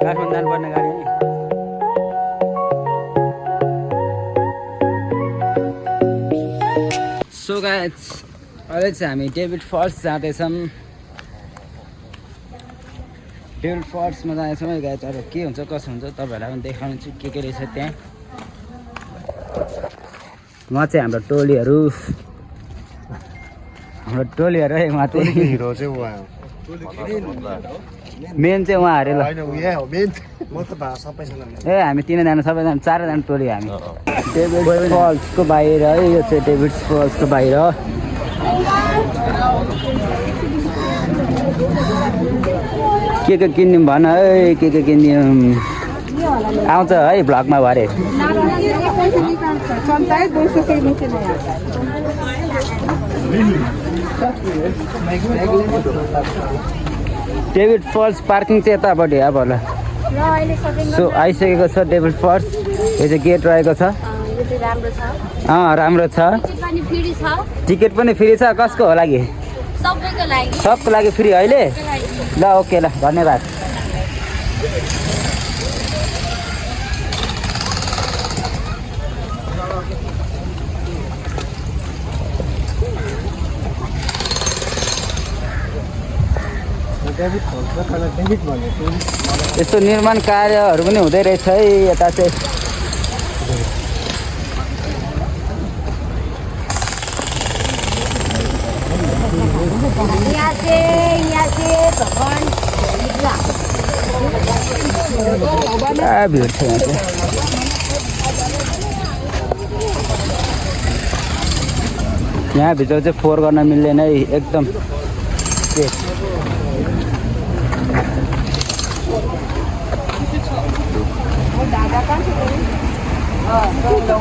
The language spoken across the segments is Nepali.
काठमाडौँ जानुपर्ने गाडी हो नि। सो गाइस अहिले चाहिँ हामी डेभिड फल्स जाँदैछौँ। डेभिड फल्समा जाँदैछौँ है गाइस। अब के हुन्छ कसो हुन्छ तपाईँहरूलाई पनि देखाउँछु के रहेछ त्यहाँ। उहाँ चाहिँ हाम्रो टोलीहरू है उहाँ चाहिँ हिरो चाहिँ उहाँ हो। मेन चाहिँ उहाँहरू ल म त सबैजना ए हामी तिनजना सबैजना चारजना टोली हामी डेभिड फल्सको बाहिर है। यो चाहिँ डेभिड फल्सको बाहिर के किन्यौँ भन है के किन्यौँ आउँछ है भ्लगमा भरे। डेभिड फल्स पार्किङ चाहिँ यतापट्टि अब होला। सो आइसकेको छ डेभिड फल्स। यो चाहिँ गेट रहेको छ। राम्रो छ। टिकट पनि फ्री छ। कसको हो लागि? सबको लागि फ्री अहिले। ल ओके ल धन्यवाद। यस्तो निर्माण कार्यहरू पनि हुँदै रहेछ है यता चाहिँ। भिड छ यहाँ चाहिँ। यहाँभित्र चाहिँ फोहोर गर्न मिल्दैन है एकदम।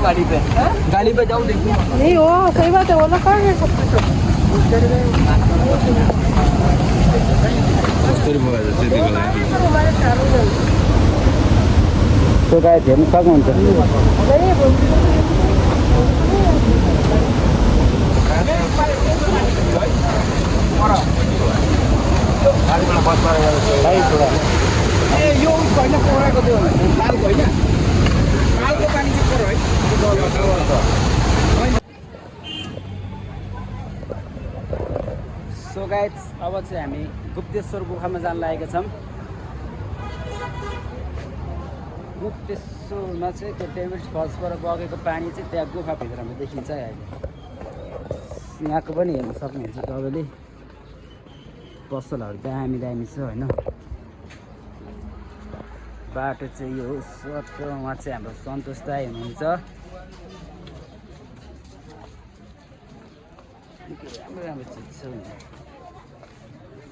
गाड़ी पे जाओ देखो। नहीं हो सही बात है वो लोग कहाँ है सब कुछ। तो गाइस हेर्नु सक्नुहुन्छ। सो गाइस अब चाहिँ हामी गुप्तेश्वर गुफामा जान लागेका छौँ। गुप्तेश्वरमा चाहिँ त्यो डेभिड फल्सबाट बगेको पानी चाहिँ त्यहाँ गुफाभित्रमा देखिन्छ है अहिले। यहाँको पनि हेर्न सक्नुहुन्छ तपाईँले। पसलहरू दामी दामी छ होइन। बाटो चाहिँ यो सत्र। उहाँ चाहिँ हाम्रो सन्तोष दाई हुनुहुन्छ। राम्रो चिज छ।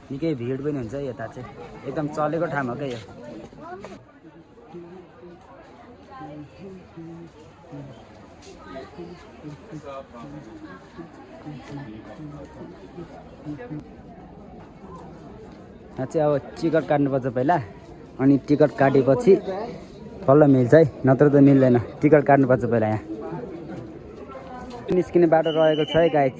निकै भिड पनि हुन्छ यता चाहिँ एकदम चलेको ठाउँ हो क्या यो। यहाँ चाहिँ अब टिकट काट्नुपर्छ पहिला अनि टिकट काटेपछि बल्ल मिल्छ है नत्र त मिल्दैन। टिकट काट्नुपर्छ पहिला। यहाँ निस्किने बाटो रहेको छ है गाइस।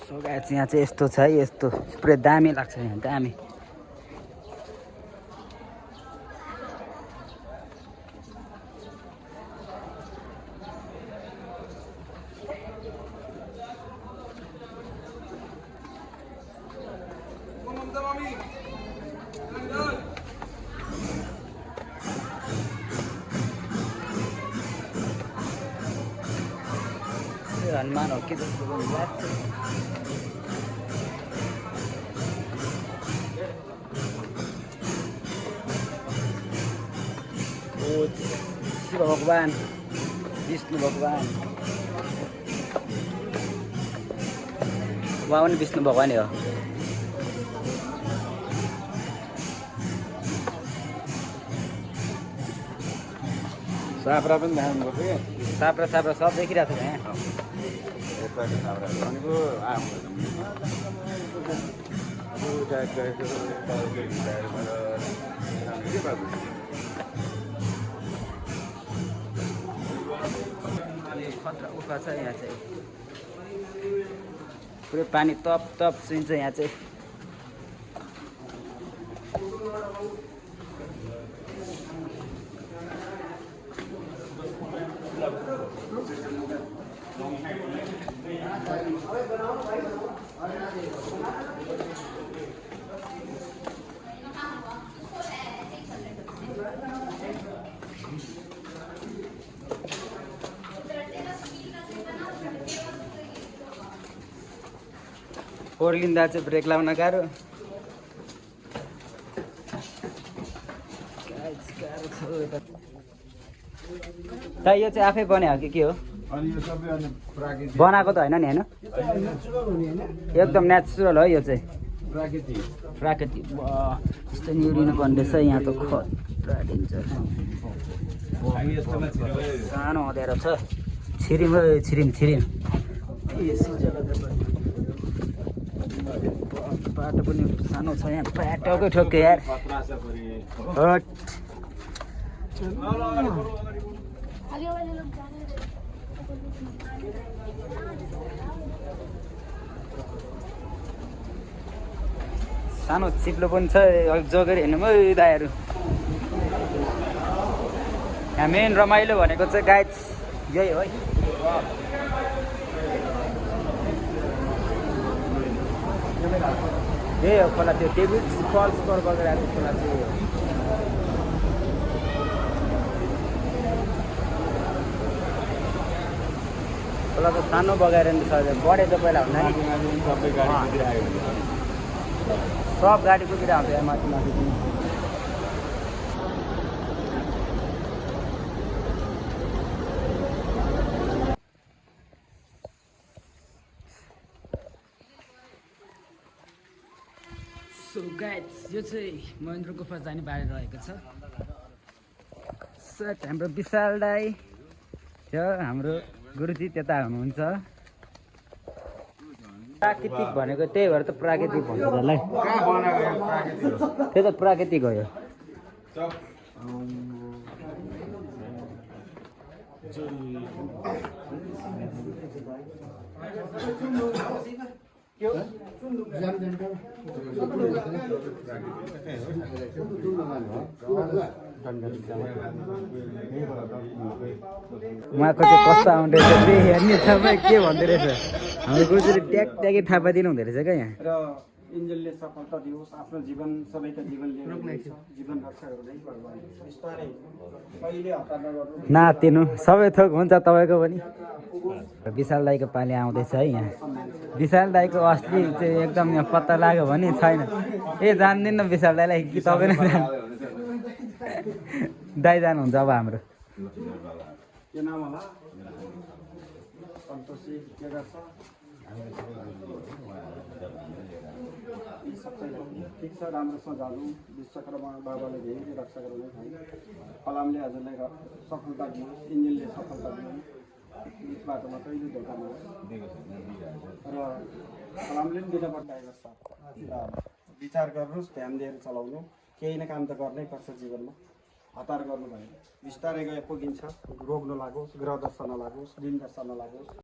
सो गाइस यहाँ चाहिँ यस्तो छ है यस्तो पुरै दामी लाग्छ यहाँ दामी। हनुमान हो कि जस्तो पनि लाग्छ। शिव भगवान विष्णु भगवान उहाँ पनि विष्णु भगवान हो। साप्रा पनि ध्यान गर्छ। साप्रा सब देखिरहेको छ यहाँ। खतरा उखा छ यहाँ चाहिँ पुरै पानी तप छिन्छ यहाँ चाहिँ। ओर्लिँदा चाहिँ ब्रेक लाउन गाह्रो त यो चाहिँ आफै बन्यो हो कि के हो बनाएको त होइन नि होइन एकदम नेचुरल हो यो चाहिँ प्राकृतिक यस्तो निउरिनु पर्ने रहेछ यहाँ त खतरा डेन्जर सानो अँध्यारो छ छिरिम छिरिम छिरिम बाटो पनि सानो छ यहाँ बाटोकै ठोक्यो यार हट सानो चिप्लो पनि छ अलिक जोगेर हेर्नु है दाइहरू यहाँ मेन रमाइलो भनेको चाहिँ गाइड्स यही हो है यही हो खोला त्यो डेभिड फल्स पर बगेर आएको खोला चाहिँ हो खोला त सानो बगाएर नि छ बढे त पहिला हुँदा नि सब गाडी कुदिरहेको हुन्छ यहाँ माथि माथि सो गाइड्स यो चाहिँ महेन्द्र गुफा जाने बाटो रहेको छ सट हाम्रो विशाल दाई थियो हाम्रो गुरुजी त्यता हुनुहुन्छ प्राकृतिक भनेको त्यही भएर त प्राकृतिक भन्छ त्यसलाई त्यो त प्राकृतिक हो यो उहाँको चाहिँ कस्तो आउँदो रहेछ त्यही हेर्ने तपाईँ के भन्दै रहेछ हाम्रो गुरुजीले ट्याक ट्याकै थाहा पाइदिनु हुँदो रहेछ क्या यहाँ र इन्जेलले सफलता दियोस् आफ्नो जीवन सबैका जीवन जीवन रक्षा गर्दै बिस्तारै कहिले हतार नगर्नु नातिनु सबै थोक हुन्छ तपाईँको पनि विशाल दाईको पाली आउँदैछ है यहाँ विशाल दाईको असली चाहिँ एकदम यहाँ पत्ता लाग्यो भने छैन ए जान्दिनँ विशाल दाईलाई कि तपाईँ नै जानु दाई जानुहुन्छ अब हाम्रो के नाम होला सन्तोषी के गर्छ ठिक छ राम्रोसँग जानु विश्वकर्मा बाबाले धेरै रक्षा गराउनु कलामले हजुरलाई सफलता दियोस् इन्जिनले सफलता दियोस् बिच बाटोमा कहिले धोका नहोस् र कलामले पनि दिनपर्छ विचार गर्नुहोस् ध्यान दिएर चलाउनु केही न काम त गर्नै पर्छ जीवनमा हतार गर्नु भएन बिस्तारै गए पुगिन्छ रोग नलागोस् ग्रह दशा नलागोस् दिन दशा नलागोस्